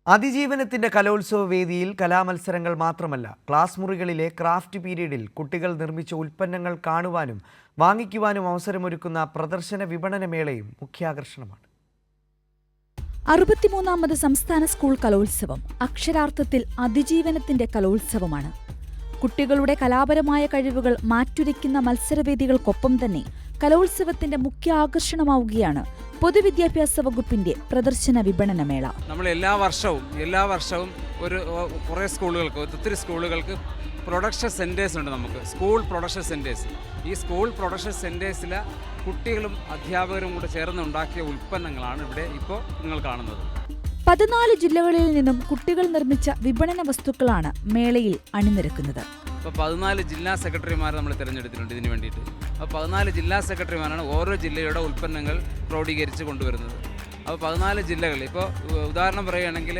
അതിജീവനത്തിന്റെ കലോത്സവ വേദിയിൽ കലാമത്സരങ്ങൾ മാത്രമല്ല, ക്ലാസ് മുറികളിലെ ക്രാഫ്റ്റ് പീരീഡിൽ കുട്ടികൾ നിർമ്മിച്ച ഉൽപ്പന്നങ്ങൾ കാണുവാനും വാങ്ങിക്കുവാനും അവസരമൊരുക്കുന്ന പ്രദർശന വിപണന മേളയും മുഖ്യാകർഷണമാണ്. 63ാമത് സംസ്ഥാന സ്കൂൾ കലോത്സവം അക്ഷരാർത്ഥത്തിൽ അതിജീവനത്തിന്റെ കലോത്സവമാണ്. കുട്ടികളുടെ കലാപരമായ കഴിവുകൾ മാറ്റുരയ്ക്കുന്ന മത്സരവേദികൾക്കൊപ്പം തന്നെ കലോത്സവത്തിന്റെ മുഖ്യ ആകർഷണമാവുകയാണ് പൊതുവിദ്യാഭ്യാസ വകുപ്പിന്റെ പ്രദർശന വിപണന മേള. നമ്മൾ എല്ലാ വർഷവും കുറേ സ്കൂളുകൾക്ക്, ഒത്തിരി സ്കൂളുകൾക്ക് പ്രൊഡക്ഷൻ സെൻറ്റേഴ്സ് ഉണ്ട്. നമുക്ക് സ്കൂൾ പ്രൊഡക്ഷൻ സെൻറ്റേഴ്സ്. ഈ സ്കൂൾ പ്രൊഡക്ഷൻ സെൻറ്റേഴ്സിലെ കുട്ടികളും അധ്യാപകരും കൂടെ ചേർന്ന് ഉണ്ടാക്കിയ ഉൽപ്പന്നങ്ങളാണ് ഇവിടെ ഇപ്പോൾ നിങ്ങൾ കാണുന്നത്. 14 ജില്ലകളിൽ നിന്നും കുട്ടികൾ നിർമ്മിച്ച വിപണന വസ്തുക്കളാണ് മേളയിൽ അണിനിരക്കുന്നത്. ഇപ്പോൾ 14 ജില്ലാ സെക്രട്ടറിമാരെ നമ്മൾ തിരഞ്ഞെടുത്തിട്ടുണ്ട് ഇതിന് വേണ്ടിയിട്ട്. അപ്പോൾ 14 ജില്ലാ സെക്രട്ടറിമാരാണ് ഓരോ ജില്ലയുടെ ഉൽപ്പന്നങ്ങൾ ക്രോഡീകരിച്ച് കൊണ്ടുവരുന്നത്. അപ്പോൾ 14 ജില്ലകൾ, ഇപ്പോൾ ഉദാഹരണം പറയുകയാണെങ്കിൽ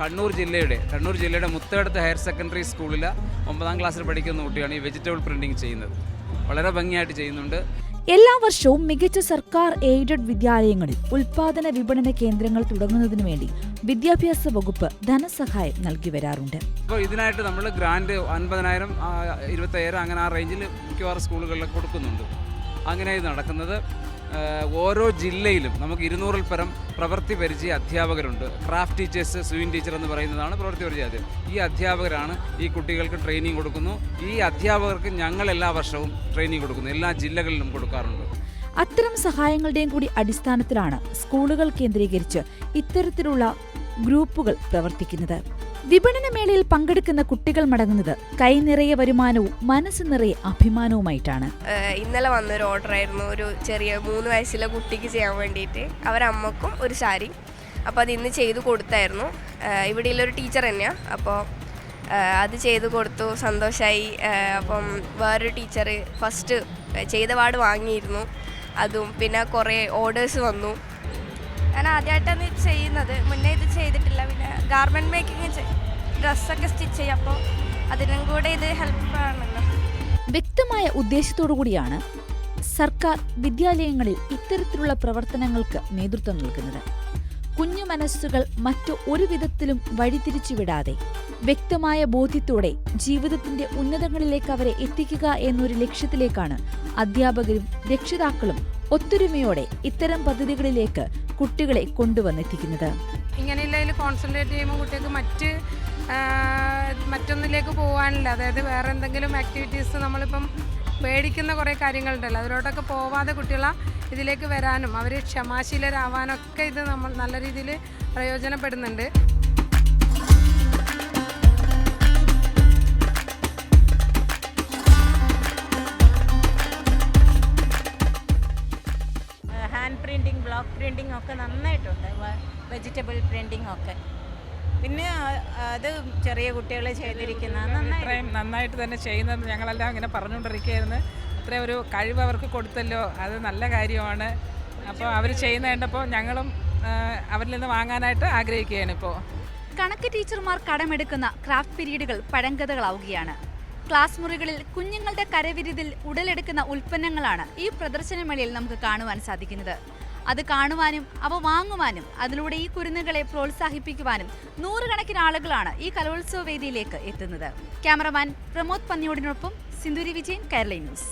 കണ്ണൂർ ജില്ലയുടെ മുത്തേടത്ത് ഹയർ സെക്കൻഡറി സ്കൂളിൽ 9ാം ക്ലാസ്സിൽ പഠിക്കുന്ന കുട്ടിയാണ് ഈ വെജിറ്റബിൾ പ്രിൻറ്റിങ് ചെയ്യുന്നത്. വളരെ ഭംഗിയായിട്ട് ചെയ്യുന്നുണ്ട്. എല്ലാ വർഷവും മികച്ച സർക്കാർ എയ്ഡഡ് വിദ്യാലയങ്ങളിൽ ഉൽപാദന വിപണന കേന്ദ്രങ്ങൾ തുടങ്ങുന്നതിനു വേണ്ടി വിദ്യാഭ്യാസ വകുപ്പ് ധനസഹായം നൽകി വരാറുണ്ട്. അപ്പോൾ ഇതിനായിട്ട് നമ്മൾ ഗ്രാൻഡ് 50,000, 25,000 അങ്ങനെ ആ റേഞ്ചിൽ മിക്കവാറും സ്കൂളുകളിൽ കൊടുക്കുന്നുണ്ട്. അങ്ങനെ ഇത് നടക്കുന്നത്. ഓരോ ജില്ലയിലും നമുക്ക് 200-ൽ പരം പ്രവൃത്തി പരിചയ അധ്യാപകരുണ്ട്. ക്രാഫ്റ്റ് ടീച്ചേഴ്സ്, സ്വിമ്മിംഗ് ടീച്ചർ എന്ന് പറയുന്നതാണ് പ്രവൃത്തി പരിചയ. ഈ അധ്യാപകരാണ് ഈ കുട്ടികൾക്ക് ട്രെയിനിങ് കൊടുക്കുന്നു. ഈ അധ്യാപകർക്ക് ഞങ്ങൾ എല്ലാ വർഷവും ട്രെയിനിങ് കൊടുക്കുന്നു. എല്ലാ ജില്ലകളിലും കൊടുക്കാറുണ്ട്. അത്തരം സഹായങ്ങളുടെയും കൂടി അടിസ്ഥാനത്തിലാണ് സ്കൂളുകൾ കേന്ദ്രീകരിച്ച് ഇത്തരത്തിലുള്ള ഗ്രൂപ്പുകൾ പ്രവർത്തിക്കുന്നത്. വിപണന മേളയിൽ പങ്കെടുക്കുന്ന കുട്ടികൾ മടങ്ങുന്നത് കൈനിറയെ വരുമാനവും മനസ്സ് നിറയെ അഭിമാനവുമായിട്ടാണ്. ഇന്നലെ വന്നൊരു ഓർഡർ ആയിരുന്നു, ഒരു ചെറിയ 3 വയസ്സിലെ കുട്ടിക്ക് ചെയ്യാൻ വേണ്ടിയിട്ട്. അവരമ്മക്കും ഒരു സാരി. അപ്പോൾ അത് ഇന്ന് ചെയ്തു കൊടുത്തായിരുന്നു. ഇവിടെയുള്ളൊരു ടീച്ചർ തന്നെയാണ്. അപ്പോൾ അത് ചെയ്തു കൊടുത്തു, സന്തോഷമായി. അപ്പം വേറൊരു ടീച്ചർ ഫസ്റ്റ് ചെയ്ത പാട് വാങ്ങിയിരുന്നു. അതും പിന്നെ കുറേ ഓർഡേഴ്സ് വന്നു. ഞാൻ ആദ്യമായിട്ടാണ് ചെയ്യുന്നത്, മുന്നേ ഇത് ചെയ്തിട്ടില്ല. പിന്നെ ഗാർമെൻറ് മേക്കിങ്, ഡ്രസ്സൊക്കെ സ്റ്റിച്ച് ചെയ്യും. അപ്പോൾ അതിനും കൂടെ ഇത് ഹെൽപ്പാണല്ലോ. വ്യക്തമായ ഉദ്ദേശത്തോടു കൂടിയാണ് സർക്കാർ വിദ്യാലയങ്ങളിൽ ഇത്തരത്തിലുള്ള പ്രവർത്തനങ്ങൾക്ക് നേതൃത്വം നൽകുന്നത്. കുഞ്ഞു മനസ്സുകൾ മറ്റു ഒരു വിധത്തിലും വഴിതിരിച്ചുവിടാതെ വ്യക്തമായ ബോധ്യത്തോടെ ജീവിതത്തിന്റെ ഉന്നതങ്ങളിലേക്ക് അവരെ എത്തിക്കുക എന്നൊരു ലക്ഷ്യത്തിലേക്കാണ് അധ്യാപകരും രക്ഷിതാക്കളും ഒത്തൊരുമയോടെ ഇത്തരം പദ്ധതികളിലേക്ക് കുട്ടികളെ കൊണ്ടുവന്നെത്തിക്കുന്നത്. ഇങ്ങനെയുള്ളതിൽ കോൺസെൻട്രേറ്റ് ചെയ്യുമ്പോൾ കുട്ടികൾക്ക് മറ്റൊന്നിലേക്ക് പോകാനില്ല. അതായത് വേറെ എന്തെങ്കിലും ആക്ടിവിറ്റീസ് നമ്മളിപ്പം പേടിക്കുന്ന കുറേ കാര്യങ്ങളുണ്ടല്ലോ, അതിലോട്ടൊക്കെ പോവാതെ കുട്ടികളെ ഇതിലേക്ക് വരാനും അവർ ക്ഷമാശീലരാവാനൊക്കെ ഇത് നമ്മൾ നല്ല രീതിയിൽ പ്രയോജനപ്പെടുന്നുണ്ട്. ഹാൻഡ് പ്രിൻറ്റിങ്, ബ്ലോക്ക് പ്രിൻറ്റിങ് ഒക്കെ നന്നായിട്ടുണ്ട്. വെജിറ്റബിൾ പ്രിൻറ്റിങ് ഒക്കെ. പിന്നെ അത് ചെറിയ കുട്ടികൾ ചെയ്തിരിക്കുന്ന നന്നായിട്ട് തന്നെ ചെയ്യുന്നത് ഞങ്ങളെല്ലാം ഇങ്ങനെ പറഞ്ഞുകൊണ്ടിരിക്കുകയായിരുന്നു. അത്രയും ഒരു കഴിവ് അവർക്ക് കൊടുത്തല്ലോ, അത് നല്ല കാര്യമാണ്. അപ്പോൾ അവർ ചെയ്യുന്ന കണ്ടപ്പോൾ ഞങ്ങളും അവരിൽ നിന്ന് വാങ്ങാനായിട്ട് ആഗ്രഹിക്കുകയാണ്. ഇപ്പോൾ കണക്ക് ടീച്ചർമാർ കടമെടുക്കുന്ന ക്രാഫ്റ്റ് പീരീഡുകൾ പഴങ്കഥകളാവുകയാണ്. ക്ലാസ് മുറികളിൽ കുഞ്ഞുങ്ങളുടെ കരവിരുതിൽ ഉടലെടുക്കുന്ന ഉൽപ്പന്നങ്ങളാണ് ഈ പ്രദർശനമേളയിൽ നമുക്ക് കാണുവാൻ സാധിക്കുന്നത്. അത് കാണുവാനും അവ വാങ്ങുവാനും അതിലൂടെ ഈ കുരുന്നുകളെ പ്രോത്സാഹിപ്പിക്കുവാനും 100 കണക്കിന് ആളുകളാണ് ഈ കലോത്സവ വേദിയിലേക്ക് എത്തുന്നത്. ക്യാമറമാൻ പ്രമോദ് പന്നിയോടിനൊപ്പം സിന്ധുരി വിജയൻ, കേരള ന്യൂസ്.